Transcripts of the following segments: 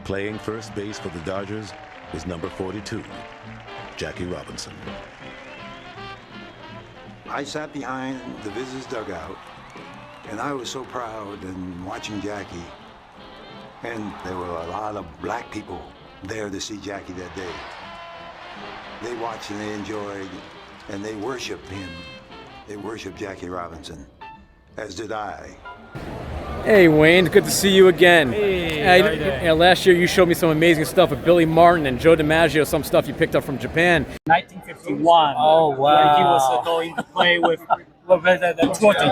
Playing first base for the Dodgers is number 42, Jackie Robinson. I sat behind the visitors' dugout, and I was so proud and watching Jackie. And there were a lot of black people there to see Jackie that day. They watched and they enjoyed, and they worshiped him. They worshiped Jackie Robinson, as did I. Hey Wayne, good to see you again. Hey, last year you showed me some amazing stuff with Billy Martin and Joe DiMaggio, some stuff you picked up from Japan. 1951. Oh, wow. When he was going to play with the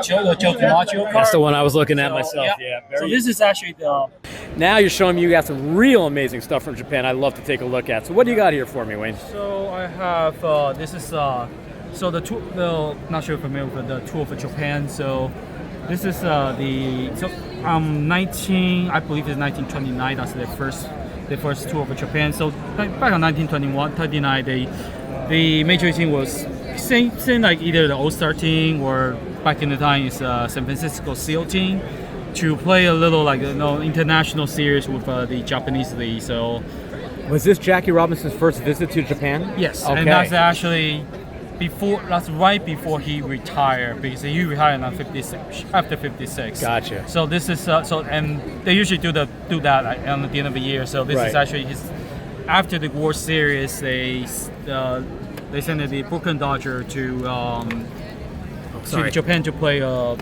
Joe DiMaggio. That's the one I was looking at myself. Yeah. So this is actually the... Now you're showing me you got some real amazing stuff from Japan I'd love to take a look at. So what do you got here for me, Wayne? So I have, this is, so the tour, not sure if you're familiar with the tour for Japan. So this is I believe it's 1929, that's the first tour for Japan. So back in 1939, the major team was same like either the All-Star team or back in the time is San Francisco SEAL team to play a little like international series with the Japanese league. So was this Jackie Robinson's first visit to Japan? yes, okay. And that's actually that's right before he retired, because he retired on 56 after 56. Gotcha. So this is and they usually do that at the end of the year. So this is actually his after the World Series. They sent the Brooklyn Dodger to Japan to play the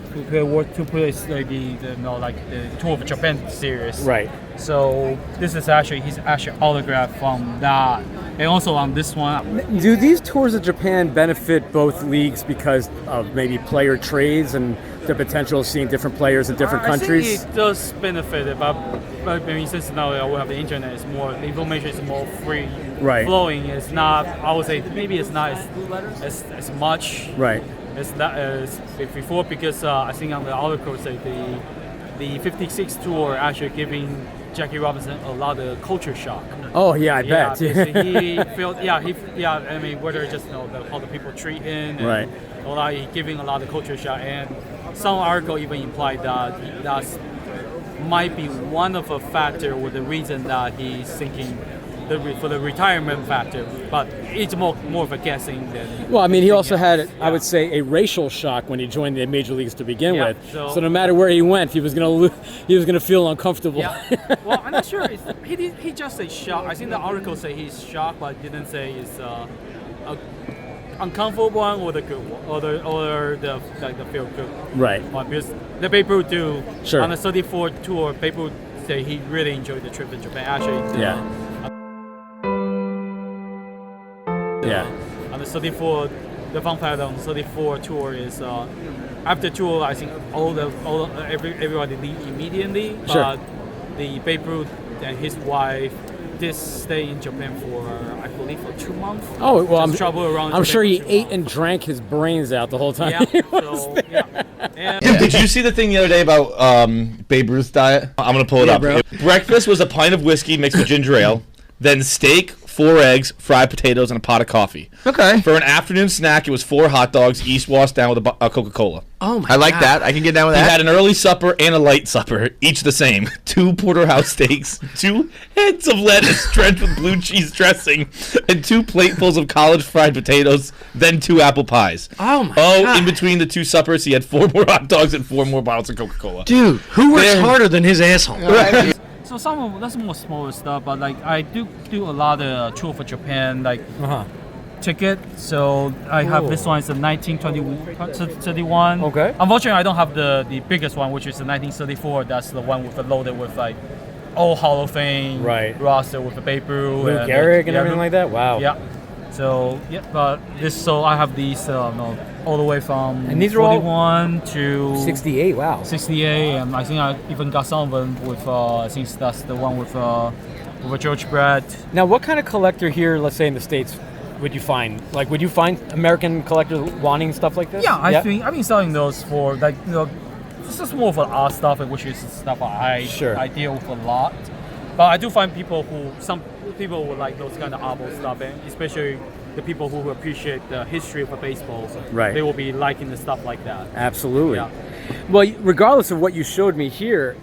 tour of Japan series. Right. So this is actually his autograph from that, and also on this one. Do these tours of Japan benefit both leagues because of maybe player trades and the potential of seeing different players in different countries? I think it does benefit it, but maybe since now we have the internet, the information is more free flowing. It's not. I would say maybe it's not as much. Right. It's not as before, because I think on the article say the 56 tour actually giving Jackie Robinson a lot of culture shock. Oh yeah, I bet. He felt I mean, whether just how the people treat him, and he giving a lot of culture shock, and some article even implied that that might be one of a factor or the reason that he's thinking for the retirement factor, but it's more of a guessing than. Well, I mean, he also had, I would say, a racial shock when he joined the major leagues to begin with. So no matter where he went, he was gonna feel uncomfortable. Yeah. Well, I'm not sure. He just say shocked. I think the article say he's shocked, but didn't say it's a uncomfortable one or the good one, or the feel good one. Because the Babe Ruth do on the 34 tour, Babe Ruth say he really enjoyed the trip to Japan. Actually, on the 34, the fun fact on the 34 tour is after tour, I think everybody leave immediately. But the Babe Ruth and his wife did stay in Japan for, I believe, for 2 months. Oh well, I'm sure he ate and drank his brains out the whole time. Did you see the thing the other day about Babe Ruth's diet? I'm gonna pull it up. Bro. Breakfast was a pint of whiskey mixed with ginger ale, then steak, 4 eggs, fried potatoes, and a pot of coffee. Okay. For an afternoon snack, it was 4 hot dogs, each washed down with a Coca-Cola. Oh my God. I like that. I can get down with that. He had an early supper and a light supper, each the same. 2 porterhouse steaks, 2 heads of lettuce drenched with blue cheese dressing, and 2 platefuls of college fried potatoes, then 2 apple pies. Oh my God. In between the 2 suppers, he had 4 more hot dogs and 4 more bottles of Coca-Cola. Dude, who works harder than his asshole? Right. So that's more smaller stuff, but like I do a lot of tour for Japan, like ticket. So I have this one. It's a 1931. Okay. Unfortunately, I don't have the biggest one, which is the 1934. That's the one with the loaded with like all Hall of Fame roster with the Babe Ruth, Lou Gehrig and everything like that. Wow. Yeah. So but I have these all the way from and these 41 to 68. Wow. 68, and I think I even got some of them with I think that's the one with George Brett. Now, what kind of collector here, let's say in the States, would you find? Like, would you find American collectors wanting stuff like this? Yeah, I think I've been selling those for like this is more for art stuff, which is stuff I deal with a lot. But I do find some people would like those kind of art stuff, and especially the people who appreciate the history of baseball. They will be liking the stuff like that. Absolutely. Yeah. Well, regardless of what you showed me here,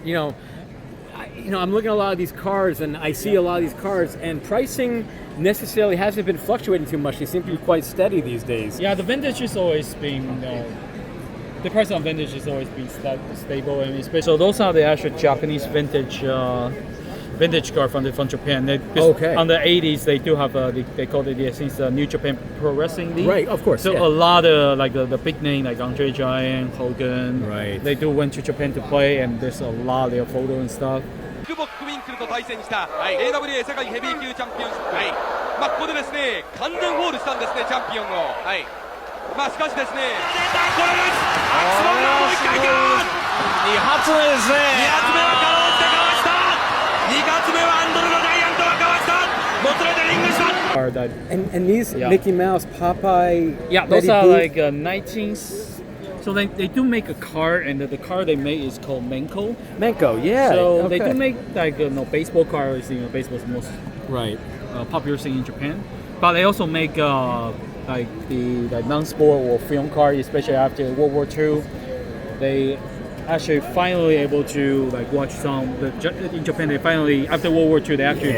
I'm looking at a lot of these cards, and I see a lot of these cards, and pricing necessarily hasn't been fluctuating too much. They seem to be quite steady these days. Yeah, the vintage has always been. The price on vintage has always been stable, and especially. So those are the actual Japanese vintage card from Japan. Okay. On the 80s, they do have they call it since New Japan Pro Wrestling League. Right, of course. So yeah. a lot of like the big name like Andre Giant, Hogan. Right. They do went to Japan to play, and there's a lot of their photo and stuff. クボックウィンクルと対戦した、AWA 世界ヘビー級チャンピオンシップ、ここでですね完全ホールしたんですねチャンピオンを、しかしですね出たこれですアクスボールがもう一回か2発目ですね。2発目はかろうじてかわした2発目はアンドレのジャイアントがかわしたもつれてリングした And these Mickey Mouse, Popeye, those Betty are Boop? like 19th. So they do make a car, and the car they make is called Menko. Menko, yeah. So okay. they do make like baseball cars. Baseball's the most Right. popular thing in Japan. But they also make like the non-sport or film car, especially after World War II. They actually finally able to like watch some in Japan. They finally after World War II they actually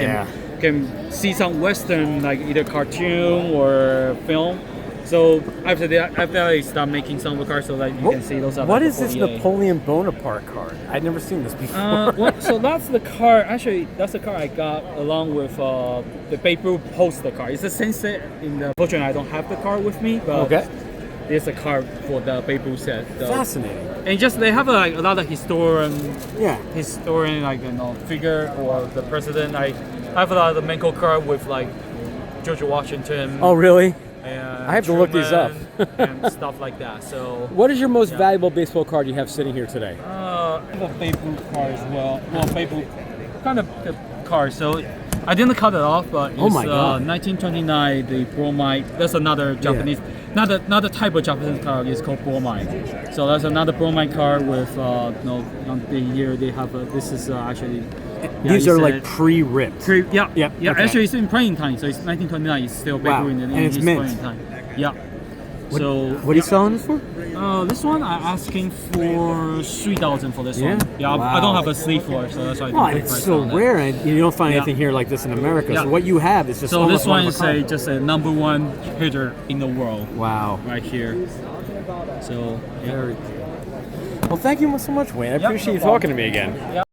can see some Western like either cartoon or film. So after they start making some of the cars, so that you can see those. Are What like is this 48. Napoleon Bonaparte card? I'd never seen this before. So that's the car. Actually, that's the car I got along with the Babe Ruth poster car. It's the same set. Unfortunately, I don't have the car with me, but there's a car for the Babe Ruth set. Fascinating. And just they have like a lot of historian like figure or the president. I have a lot of the Menko card with like George Washington. Oh, really? And I have to look these up. and stuff like that. So what is your most valuable baseball card you have sitting here today? The Babe Ruth car as well. Well, Babe Ruth kind of the car. So I didn't cut it off, but it's 1929. The bromide. That's another Japanese. Not a type of Japanese car. It's called bromide. So that's another bromide car with on the year they have. This is actually. These are like pre-ripped. Yeah. Okay. Actually, it's in printing time, so it's 1929. It's still Babe Ruth in it's his mint. printing time. Yeah. What are you selling this for? This one I'm asking for 3,000 for this one. Yeah, Wow. I don't have a sleeve for it, so that's why I don't It's so rare, and you don't find anything here like this in America. So what you have is just so almost this one of a is kind. just a number one hitter in the world. Wow. Right here. So Very cool. Well, thank you so much, Wayne. I appreciate you talking to me again.